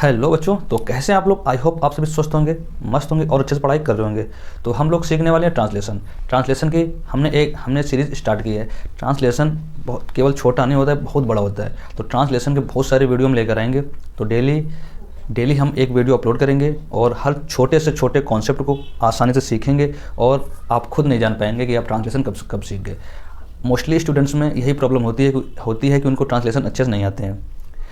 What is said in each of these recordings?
Hello बच्चों, तो कैसे हैं आप लोग। आई होप आप सभी स्वस्थ होंगे, मस्त होंगे और अच्छे से पढ़ाई कर रहे होंगे। तो हम लोग सीखने वाले हैं ट्रांसलेशन की हमने सीरीज़ स्टार्ट की है। ट्रांसलेशन बहुत केवल छोटा नहीं होता है, बहुत बड़ा होता है। तो ट्रांसलेशन के बहुत सारे वीडियो हम लेकर आएंगे। तो डेली हम एक वीडियो अपलोड करेंगे और हर छोटे से छोटे कॉन्सेप्ट को आसानी से सीखेंगे और आप खुद नहीं जान पाएंगे कि आप ट्रांसलेशन कब सीख गए। मोस्टली स्टूडेंट्स में यही प्रॉब्लम होती है कि उनको ट्रांसलेशन अच्छे से नहीं आते हैं।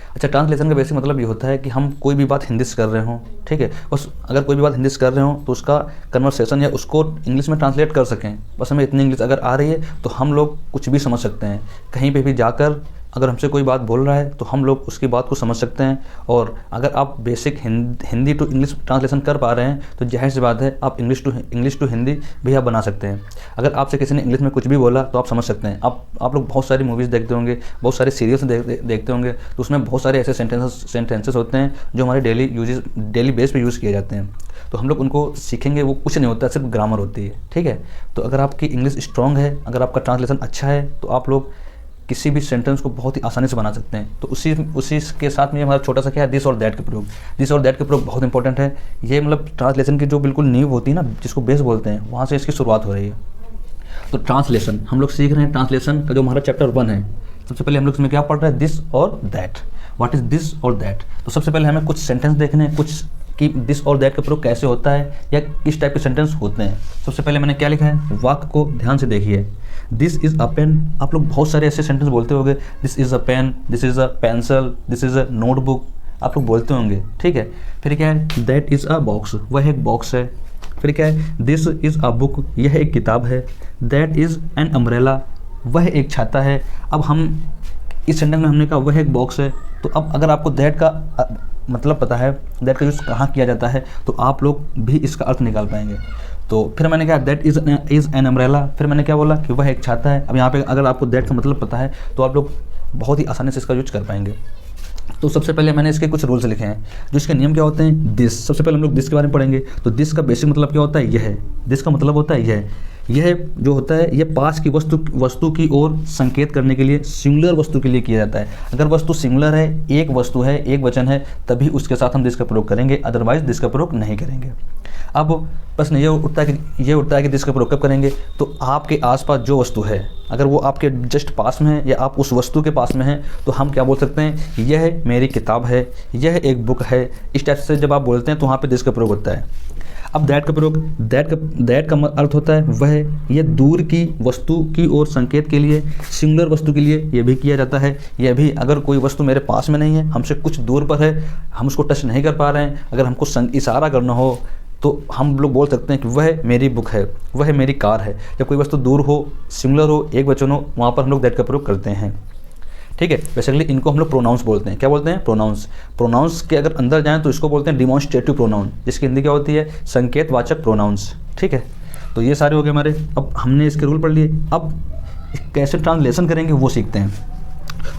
अच्छा, ट्रांसलेशन का बेसिक मतलब ये होता है कि हम कोई भी बात हिंदी से कर रहे हों, ठीक है, बस अगर कोई भी बात हिंदी से कर रहे हों तो उसका कन्वर्सेशन या उसको इंग्लिश में ट्रांसलेट कर सकें। बस हमें इतनी इंग्लिश अगर आ रही है तो हम लोग कुछ भी समझ सकते हैं। कहीं पे भी जाकर अगर हमसे कोई बात बोल रहा है तो हम लोग उसकी बात को समझ सकते हैं। और अगर आप basic Hindi to English translation कर पा रहे हैं तो जाहिर सी बात है आप इंग्लिश टू हिंदी भी आप बना सकते हैं। अगर आपसे किसी ने इंग्लिश में कुछ भी बोला तो आप समझ सकते हैं। आप लोग बहुत सारी मूवीज़ देखते होंगे, बहुत सारे सीरियल्स देखते होंगे, तो उसमें बहुत सारे ऐसे सेंटेंसेस होते हैं जो हमारे डेली बेस पे यूज़ किए जाते हैं। तो हम लोग उनको सीखेंगे, वो कुछ नहीं होता, सिर्फ ग्रामर होती है, ठीक है। तो अगर आपकी इंग्लिश स्ट्रॉन्ग है, अगर आपका ट्रांसलेशन अच्छा है, तो आप लोग किसी भी सेंटेंस को बहुत ही आसानी से बना सकते हैं। तो उसी के साथ में हमारा छोटा सा क्या है, दिस और दैट के प्रयोग बहुत इंपॉर्टेंट है। ये मतलब ट्रांसलेशन की जो बिल्कुल नींव होती है ना, जिसको बेस बोलते हैं, वहाँ से इसकी शुरुआत हो रही है। तो ट्रांसलेशन हम लोग सीख रहे हैं। ट्रांसलेशन का जो हमारा चैप्टर 1 है, सबसे पहले हम लोग इसमें क्या पढ़ रहे हैं, दिस और दैट। व्हाट इज दिस और दैट। तो सबसे पहले हमें कुछ सेंटेंस देखने हैं, कुछ कि दिस और दैट का प्रयोग कैसे होता है या किस टाइप के सेंटेंस होते हैं। सबसे पहले मैंने क्या लिखा है, वाक्य को ध्यान से देखिए। This is a pen. आप लोग बहुत सारे ऐसे सेंटेंस बोलते होंगे, this is a pen, this is a pencil, this is a notebook, आप लोग बोलते होंगे, ठीक है। फिर क्या है, दैट इज़ अ बॉक्स, वह एक बॉक्स है। फिर क्या है, दिस इज़ अ बुक, यह एक किताब है। दैट इज़ एन अम्ब्रेला, वह एक छाता है। अब हम इस सेंटेंस में हमने कहा वह एक बॉक्स है, तो अब अगर आपको दैट का मतलब पता है, दैट का यूज़ कहाँ किया जाता है, तो आप लोग भी इसका अर्थ निकाल पाएंगे। तो फिर मैंने कहा दैट इज़ एन अम्ब्रेला। फिर मैंने क्या बोला कि वह एक छाता है। अब यहाँ पे अगर आपको दैट का मतलब पता है तो आप लोग बहुत ही आसानी से इसका यूज कर पाएंगे। तो सबसे पहले मैंने इसके कुछ रूल्स लिखे हैं, जो इसके नियम क्या होते हैं। दिस, सबसे पहले हम लोग दिस के बारे में पढ़ेंगे। तो दिस का बेसिक मतलब क्या होता है, यह। दिस का मतलब होता है यह जो होता है, यह पास की वस्तु की ओर संकेत करने के लिए सिंगुलर वस्तु के लिए किया जाता है। अगर वस्तु सिंगुलर है, एक वस्तु है, एक वचन है, तभी उसके साथ हम दिस का प्रयोग करेंगे, अदरवाइज दिस का प्रयोग नहीं करेंगे। अब प्रश्न ये उठता है कि दिस का प्रयोग कब करेंगे। तो आपके आसपास जो वस्तु है, अगर वो आपके जस्ट पास में है या आप उस वस्तु के पास में हैं, तो हम क्या बोल सकते हैं, यह मेरी किताब है, यह एक बुक है। इस टाइप से जब आप बोलते हैं तो वहाँ पे दिस का प्रयोग होता है। अब दैट का प्रयोग, दैट का अर्थ होता है वह। यह दूर की वस्तु की ओर संकेत के लिए, सिंगुलर वस्तु के लिए यह भी किया जाता है। यह भी अगर कोई वस्तु मेरे पास में नहीं है, हमसे कुछ दूर पर है, हम उसको टच नहीं कर पा रहे हैं, अगर हमको इशारा करना हो तो हम लोग बोल सकते हैं कि वह मेरी बुक है, वह मेरी कार है। जब कोई वस्तु दूर हो, सिंगुलर हो, एक वचन हो, वहाँ पर हम लोग दैट का प्रयोग करते हैं, ठीक है। बेसिकली इनको हम लोग प्रोनाउंस बोलते हैं। क्या बोलते हैं, प्रोनाउंस के अगर अंदर जाएं तो इसको बोलते हैं डिमॉन्स्ट्रेटिव प्रोनाउन, जिसकी हिंदी क्या होती है, संकेतवाचक प्रोनाउंस, ठीक है। तो ये सारे हो गए हमारे। अब हमने इसके रूल पढ़ लिए। अब कैसे ट्रांसलेशन करेंगे वो सीखते हैं।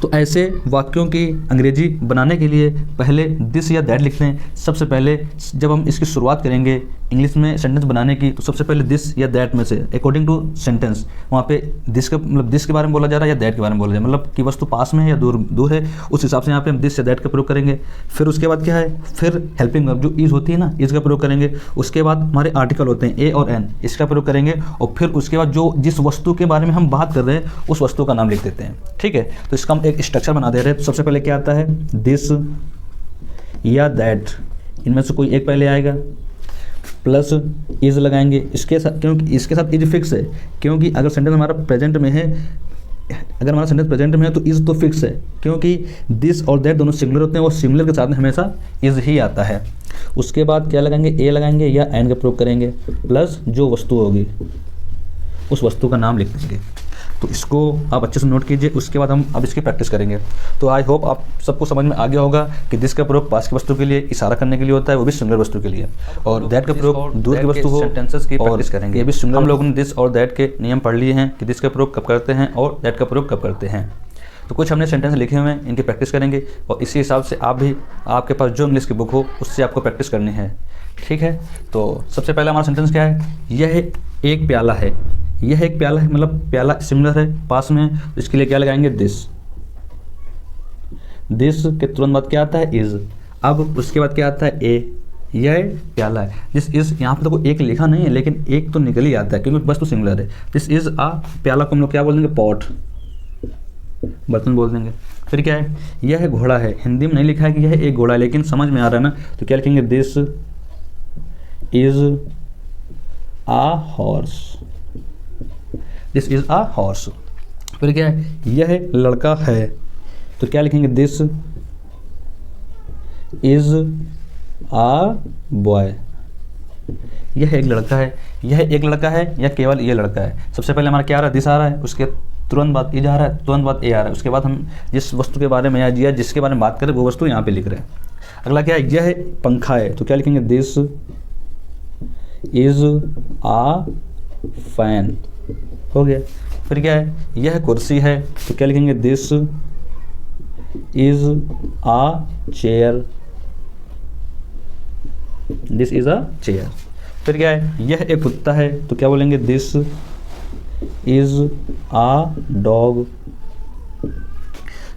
तो ऐसे वाक्यों की अंग्रेजी बनाने के लिए पहले दिस या दैट लिखते हैं। सबसे पहले जब हम इसकी शुरुआत करेंगे इंग्लिश में सेंटेंस बनाने की, तो सबसे पहले दिस या दैट में से अकॉर्डिंग टू सेंटेंस वहाँ पे दिस के बारे में बोला जा रहा है या दैट के बारे में बोला जा रहा है, मतलब कि वस्तु पास में है या दूर है, उस हिसाब से यहाँ पे हम दिस या दैट का प्रयोग करेंगे। फिर उसके बाद क्या है, फिर हेल्पिंग वर्ब जो इज होती है ना, इज का प्रयोग करेंगे। उसके बाद हमारे आर्टिकल होते हैं ए और एन, इसका प्रयोग करेंगे। और फिर उसके बाद जो जिस वस्तु के बारे में हम बात कर रहे हैं उस वस्तु का नाम लिख देते हैं, ठीक है। तो इसका हम एक स्ट्रक्चर बना दे रहे हैं। सबसे पहले क्या आता है, दिस या दैट, इनमें से कोई एक पहले आएगा, प्लस इज लगाएंगे इसके साथ, क्योंकि इसके साथ इज फिक्स है, क्योंकि अगर सेंटेंस हमारा प्रेजेंट में है, तो इज तो फिक्स है, क्योंकि दिस और दैट दोनों सिंगुलर होते हैं और सिंगुलर के साथ में हमेशा इज ही आता है। उसके बाद क्या लगाएंगे, ए लगाएंगे या एन का प्रयोग करेंगे, प्लस जो वस्तु होगी उस वस्तु का नाम लिख देंगे। तो इसको आप अच्छे से नोट कीजिए। उसके बाद हम अब इसकी प्रैक्टिस करेंगे। तो आई होप आप सबको समझ में आ गया होगा कि दिस का प्रयोग पास की वस्तु के लिए इशारा करने के लिए होता है, वो भी सिंगुलर वस्तु के लिए, और दैट का प्रयोग दूर की वस्तु हो, सेंटेंसेस की प्रैक्टिस करेंगे। ये भी सिंगुलर। हम लोगों ने दिस और दैट के नियम पढ़ लिए हैं कि दिस का प्रयोग कब करते हैं और दैट का प्रयोग कब करते हैं। तो कुछ हमने सेंटेंस लिखे हुए हैं, इनकी प्रैक्टिस करेंगे और इसी हिसाब से आप भी, आपके पास जो इंग्लिश की बुक हो उससे आपको प्रैक्टिस करनी है, ठीक है। तो सबसे पहला हमारा सेंटेंस क्या है, यह एक प्याला है। यह एक प्याला है मतलब प्याला सिंगुलर है, पास में है, तो इसके लिए क्या लगाएंगे, दिस। दिस के तुरंत बाद क्या आता है, इज। अब उसके बाद क्या आता है, ए, यह प्याला है। दिस इज़, यहाँ पे तो एक लिखा नहीं है लेकिन एक तो निकल ही आता है क्योंकि बस तो सिंगुलर है। दिस इज़ आ प्याला को हम लोग क्या बोल देंगे, पॉट, बर्तन बोल देंगे। फिर क्या है, यह घोड़ा है। हिंदी में नहीं लिखा है कि यह एक घोड़ा है लेकिन समझ में आ रहा है ना, तो क्या लिखेंगे, this is a horse, this is a horse. फिर क्या है, यह लड़का है, तो क्या लिखेंगे, दिस इज़ आ बॉय। यह एक लड़का है, यह एक लड़का है या केवल ये लड़का है। सबसे पहले हमारा क्या आ रहा है, दिस आ रहा है, उसके तुरंत बाद इज आ रहा है, तुरंत बाद ए आ रहा है। उसके बाद हम जिस वस्तु के बारे में या जिसके बारे में बात करें वो वस्तु यहाँ पे लिख रहे हैं। अगला क्या है, यह पंखा है, तो क्या लिखेंगे, दिस इज़ आ फैन, हो गया। फिर क्या है, यह कुर्सी है, तो क्या लिखेंगे, this is a chair, this is a chair. फिर क्या है, यह एक कुत्ता है, तो क्या बोलेंगे, दिस इज़ आ डॉग।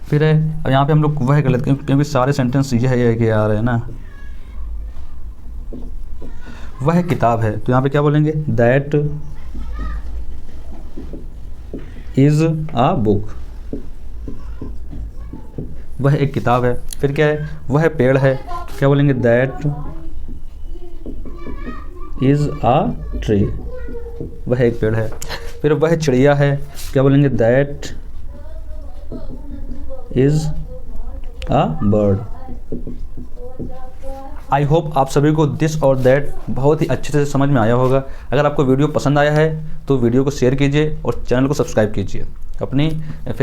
फिर है, अब यहाँ पे हम लोग वह गलत क्योंकि सारे सेंटेंस यह के आ रहे हैं ना। वह किताब है, तो यहाँ पे क्या बोलेंगे, दैट इज़ आ बुक, वह एक किताब है। फिर क्या है, वह पेड़ है, क्या बोलेंगे, दैट इज़ आ ट्री, वह एक पेड़ है। फिर वह चिड़िया है, क्या बोलेंगे, that is a bird. I hope आप सभी को दिस और दैट बहुत ही अच्छे से समझ में आया होगा। अगर आपको वीडियो पसंद आया है तो वीडियो को शेयर कीजिए और चैनल को सब्सक्राइब कीजिए। अपनी फेस